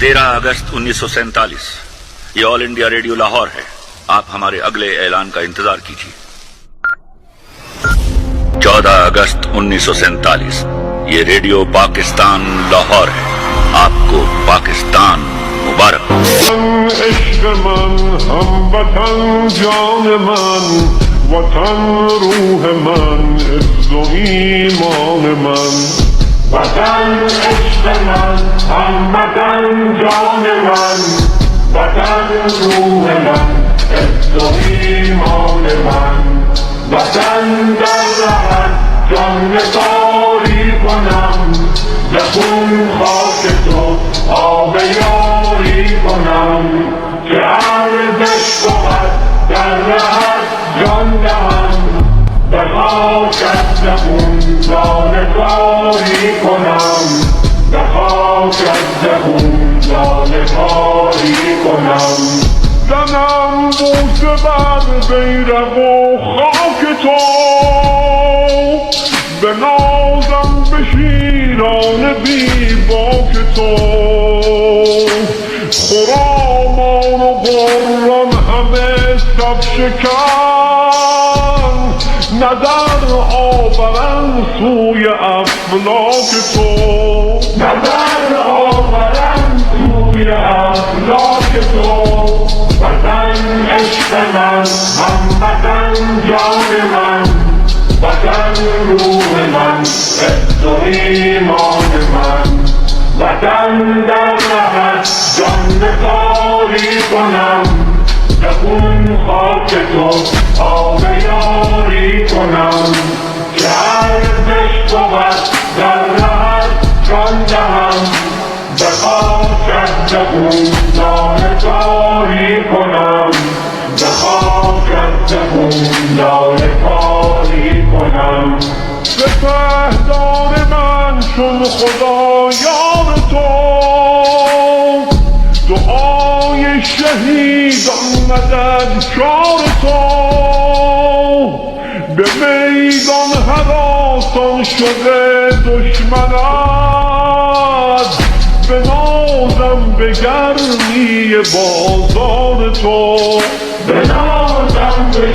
13 अगस्त 1947 ये all India radio Lahore है। आप हमारे अगले ऐलान का इंतजार कीजिए। 14 अगस्त 1947 ये रेडियो पाकिस्तान लाहौर है। आपको पाकिस्तान मुबारक। इश्क मन हमवतन जान मन वतन रूह मन इज़्ज़ो ईमान मन वतन इश्क मन हमवतन जान मन वतन रूह मन इज़्ज़ो ईमान मन वतन در رهت جان نثاری کنم ز خون خاک تو آب یاری کنم که ارزش بود در رهت جان دهم به خاکت ز خون لاله کاری کنم به خاکت ز خون لاله کاری کنم زنم بوسه بر بیرق و خاک تو به نازم به شیران بی باک تو خرامان و غران همه صف شکن نظر آورن سوی افلاک تو نظر آورن سوی افلاک تو وطن عشق من هموطن جان من وطن روح من عز و ایمان من وطن در رهت جان نثاری کنم به خون خاک تو آب یاری کنم که ارزش بود در رهت جان دهم به خاکت ز خون لاله کاری کنم به خاکت ز خون لاله کاری کنم سپهدار من چون خدایان تو دعای شهیدان مددکار تو به میدان هراسان شده دشمنت به نازم به گرمی بازار تو به نازم به